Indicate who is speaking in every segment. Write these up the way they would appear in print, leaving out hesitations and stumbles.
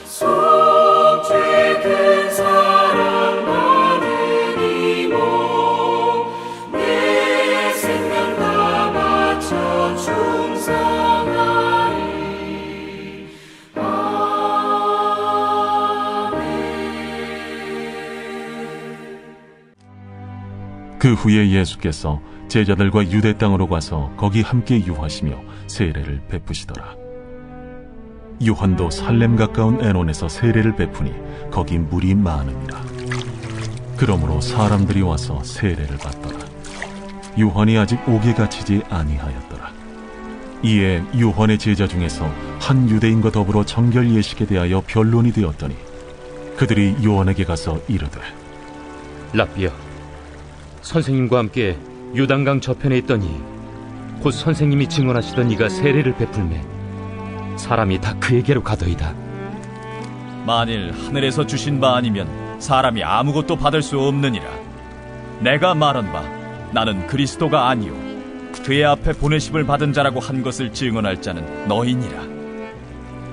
Speaker 1: 속죄 큰 사랑 받으리모 내 생명 다 바쳐 충성하리.
Speaker 2: 그 후에 예수께서 제자들과 유대 땅으로 가서 거기 함께 유하시며 세례를 베푸시더라. 요한도 살렘 가까운 에논에서 세례를 베푸니 거기 물이 많음이라. 그러므로 사람들이 와서 세례를 받더라. 요한이 아직 옥에 갇히지 아니하였더라. 이에 요한의 제자 중에서 한 유대인과 더불어 정결 예식에 대하여 변론이 되었더니 그들이 요한에게 가서 이르되,
Speaker 3: 랍비야, 선생님과 함께 요단강 저편에 있더니 곧 선생님이 증언하시던 이가 세례를 베풀매 사람이 다 그에게로 가더이다.
Speaker 4: 만일 하늘에서 주신 바 아니면 사람이 아무것도 받을 수 없느니라. 내가 말한 바 나는 그리스도가 아니요 그의 앞에 보내심을 받은 자라고 한 것을 증언할 자는 너희니라.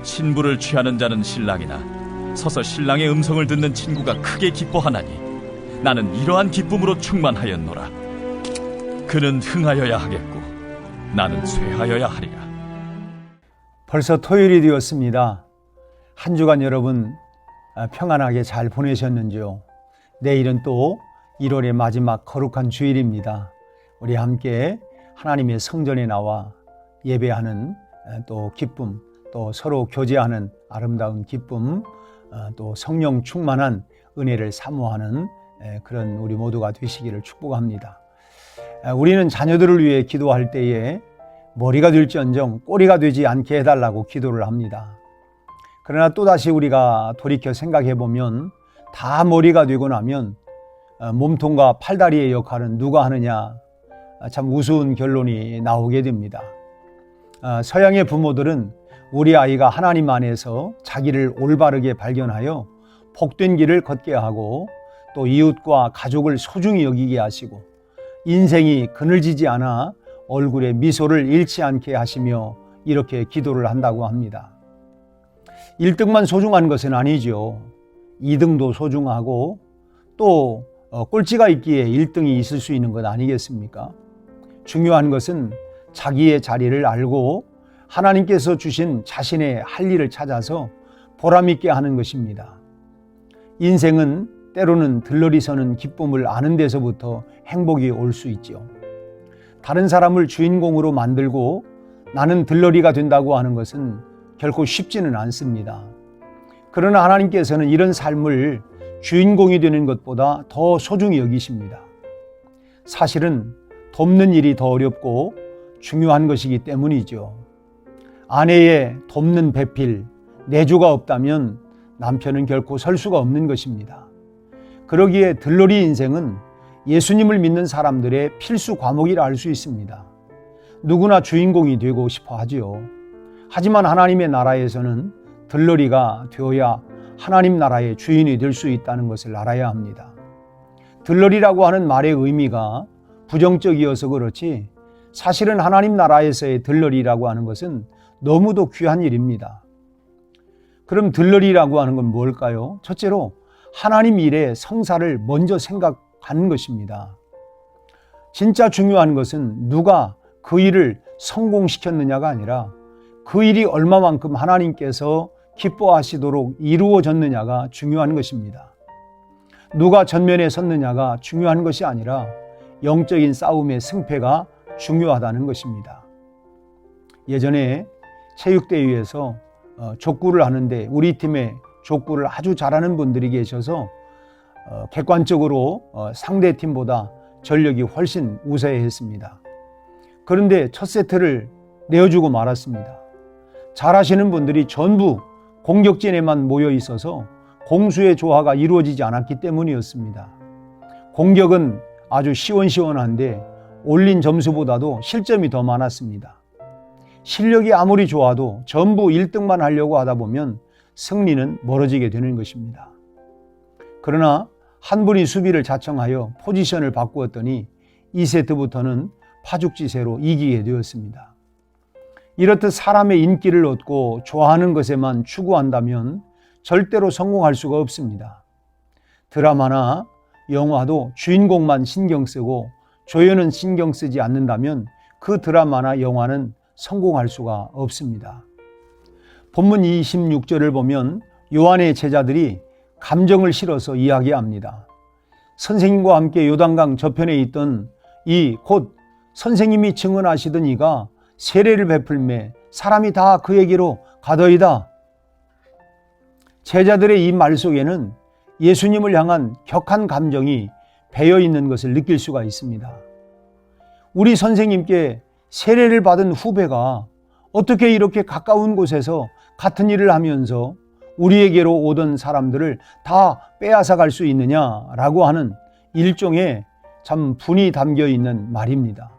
Speaker 4: 신부를 취하는 자는 신랑이나 서서 신랑의 음성을 듣는 친구가 크게 기뻐하나니 나는 이러한 기쁨으로 충만하였노라. 그는 흥하여야 하겠고 나는 쇠하여야 하리라.
Speaker 5: 벌써 토요일이 되었습니다. 한 주간 여러분 평안하게 잘 보내셨는지요? 내일은 또 1월의 마지막 거룩한 주일입니다. 우리 함께 하나님의 성전에 나와 예배하는 또 기쁨, 또 서로 교제하는 아름다운 기쁨, 또 성령 충만한 은혜를 사모하는 그런 우리 모두가 되시기를 축복합니다. 우리는 자녀들을 위해 기도할 때에 머리가 될지언정 꼬리가 되지 않게 해달라고 기도를 합니다. 그러나 또다시 우리가 돌이켜 생각해 보면 다 머리가 되고 나면 몸통과 팔다리의 역할은 누가 하느냐, 참 우스운 결론이 나오게 됩니다. 서양의 부모들은 우리 아이가 하나님 안에서 자기를 올바르게 발견하여 복된 길을 걷게 하고 또 이웃과 가족을 소중히 여기게 하시고 인생이 그늘지지 않아 얼굴에 미소를 잃지 않게 하시며 이렇게 기도를 한다고 합니다. 1등만 소중한 것은 아니죠. 2등도 소중하고 또 꼴찌가 있기에 1등이 있을 수 있는 것 아니겠습니까? 중요한 것은 자기의 자리를 알고 하나님께서 주신 자신의 할 일을 찾아서 보람 있게 하는 것입니다. 인생은 때로는 들러리 서는 기쁨을 아는 데서부터 행복이 올 수 있죠. 다른 사람을 주인공으로 만들고 나는 들러리가 된다고 하는 것은 결코 쉽지는 않습니다. 그러나 하나님께서는 이런 삶을 주인공이 되는 것보다 더 소중히 여기십니다. 사실은 돕는 일이 더 어렵고 중요한 것이기 때문이죠. 아내의 돕는 배필, 내조가 없다면 남편은 결코 설 수가 없는 것입니다. 그러기에 들러리 인생은 예수님을 믿는 사람들의 필수 과목이라 할 수 있습니다. 누구나 주인공이 되고 싶어 하지요. 하지만 하나님의 나라에서는 들러리가 되어야 하나님 나라의 주인이 될 수 있다는 것을 알아야 합니다. 들러리라고 하는 말의 의미가 부정적이어서 그렇지 사실은 하나님 나라에서의 들러리라고 하는 것은 너무도 귀한 일입니다. 그럼 들러리라고 하는 건 뭘까요? 첫째로 하나님 일의 성사를 먼저 생각하는 것입니다. 진짜 중요한 것은 누가 그 일을 성공시켰느냐가 아니라 그 일이 얼마만큼 하나님께서 기뻐하시도록 이루어졌느냐가 중요한 것입니다. 누가 전면에 섰느냐가 중요한 것이 아니라 영적인 싸움의 승패가 중요하다는 것입니다. 예전에 체육대회에서 족구를 하는데 우리 팀에 족구를 아주 잘하는 분들이 계셔서 객관적으로 상대 팀보다 전력이 훨씬 우세했습니다. 그런데 첫 세트를 내어주고 말았습니다. 잘하시는 분들이 전부 공격진에만 모여 있어서 공수의 조화가 이루어지지 않았기 때문이었습니다. 공격은 아주 시원시원한데 올린 점수보다도 실점이 더 많았습니다. 실력이 아무리 좋아도 전부 1등만 하려고 하다 보면 승리는 멀어지게 되는 것입니다. 그러나 한 분이 수비를 자청하여 포지션을 바꾸었더니 2세트부터는 파죽지세로 이기게 되었습니다. 이렇듯 사람의 인기를 얻고 좋아하는 것에만 추구한다면 절대로 성공할 수가 없습니다. 드라마나 영화도 주인공만 신경 쓰고 조연은 신경 쓰지 않는다면 그 드라마나 영화는 성공할 수가 없습니다. 본문 26절을 보면 요한의 제자들이 감정을 실어서 이야기합니다. 선생님과 함께 요단강 저편에 있던 이 곧 선생님이 증언하시던 이가 세례를 베풀매 사람이 다 그에게로 가더이다. 제자들의 이 말 속에는 예수님을 향한 격한 감정이 배어 있는 것을 느낄 수가 있습니다. 우리 선생님께 세례를 받은 후배가 어떻게 이렇게 가까운 곳에서 같은 일을 하면서 우리에게로 오던 사람들을 다 빼앗아 갈 수 있느냐라고 하는 일종의 참 분이 담겨 있는 말입니다.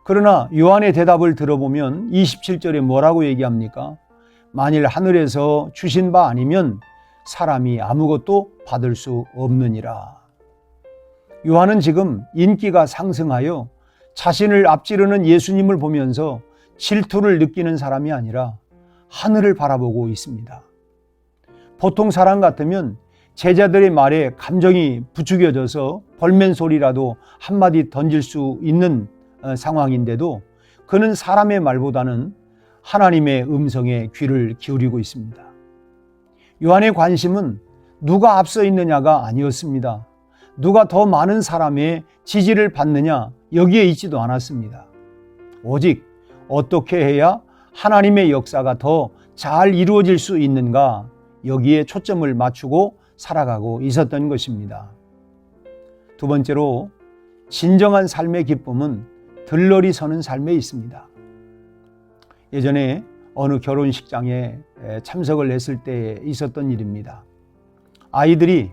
Speaker 5: 그러나 요한의 대답을 들어보면 27절에 뭐라고 얘기합니까? 만일 하늘에서 주신 바 아니면 사람이 아무것도 받을 수 없느니라. 요한은 지금 인기가 상승하여 자신을 앞지르는 예수님을 보면서 질투를 느끼는 사람이 아니라 하늘을 바라보고 있습니다. 보통 사람 같으면 제자들의 말에 감정이 부추겨져서 벌멘 소리라도 한마디 던질 수 있는 상황인데도 그는 사람의 말보다는 하나님의 음성에 귀를 기울이고 있습니다. 요한의 관심은 누가 앞서 있느냐가 아니었습니다. 누가 더 많은 사람의 지지를 받느냐 여기에 있지도 않았습니다. 오직 어떻게 해야 하나님의 역사가 더 잘 이루어질 수 있는가 여기에 초점을 맞추고 살아가고 있었던 것입니다. 두 번째로 진정한 삶의 기쁨은 들러리 서는 삶에 있습니다. 예전에 어느 결혼식장에 참석을 했을 때 있었던 일입니다. 아이들이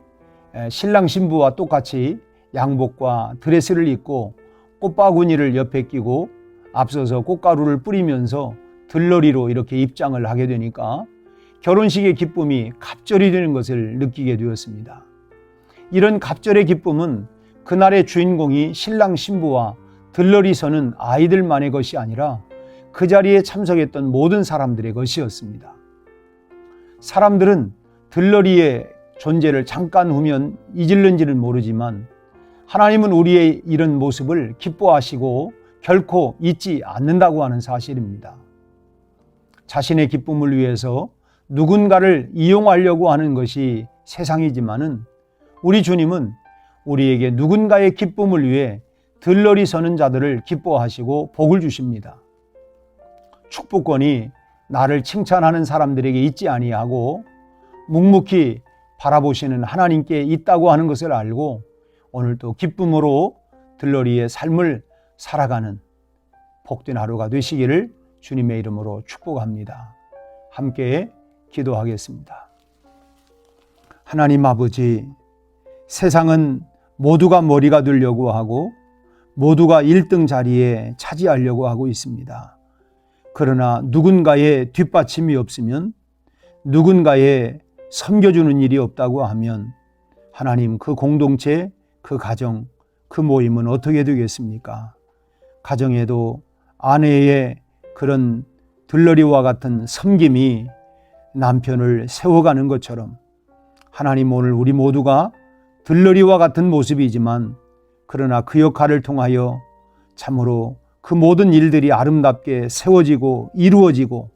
Speaker 5: 신랑 신부와 똑같이 양복과 드레스를 입고 꽃바구니를 옆에 끼고 앞서서 꽃가루를 뿌리면서 들러리로 이렇게 입장을 하게 되니까 결혼식의 기쁨이 갑절이 되는 것을 느끼게 되었습니다. 이런 갑절의 기쁨은 그날의 주인공이 신랑 신부와 들러리 서는 아이들만의 것이 아니라 그 자리에 참석했던 모든 사람들의 것이었습니다. 사람들은 들러리의 존재를 잠깐 후면 잊을는지는 모르지만 하나님은 우리의 이런 모습을 기뻐하시고 결코 잊지 않는다고 하는 사실입니다. 자신의 기쁨을 위해서 누군가를 이용하려고 하는 것이 세상이지만은 우리 주님은 우리에게 누군가의 기쁨을 위해 들러리 서는 자들을 기뻐하시고 복을 주십니다. 축복권이 나를 칭찬하는 사람들에게 있지 아니하고 묵묵히 바라보시는 하나님께 있다고 하는 것을 알고 오늘도 기쁨으로 들러리의 삶을 살아가는 복된 하루가 되시기를 주님의 이름으로 축복합니다. 함께 기도하겠습니다. 하나님 아버지, 세상은 모두가 머리가 되려고 하고 모두가 1등 자리에 차지하려고 하고 있습니다. 그러나 누군가의 뒷받침이 없으면 누군가의 섬겨주는 일이 없다고 하면 하나님 그 공동체, 그 가정, 그 모임은 어떻게 되겠습니까? 가정에도 아내의 그런 들러리와 같은 섬김이 남편을 세워가는 것처럼 하나님 오늘 우리 모두가 들러리와 같은 모습이지만 그러나 그 역할을 통하여 참으로 그 모든 일들이 아름답게 세워지고 이루어지고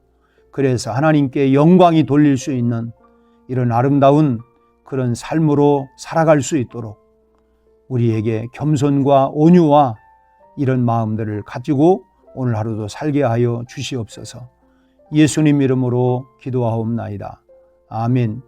Speaker 5: 그래서 하나님께 영광이 돌릴 수 있는 이런 아름다운 그런 삶으로 살아갈 수 있도록 우리에게 겸손과 온유와 이런 마음들을 가지고 오늘 하루도 살게 하여 주시옵소서. 예수님 이름으로 기도하옵나이다. 아멘.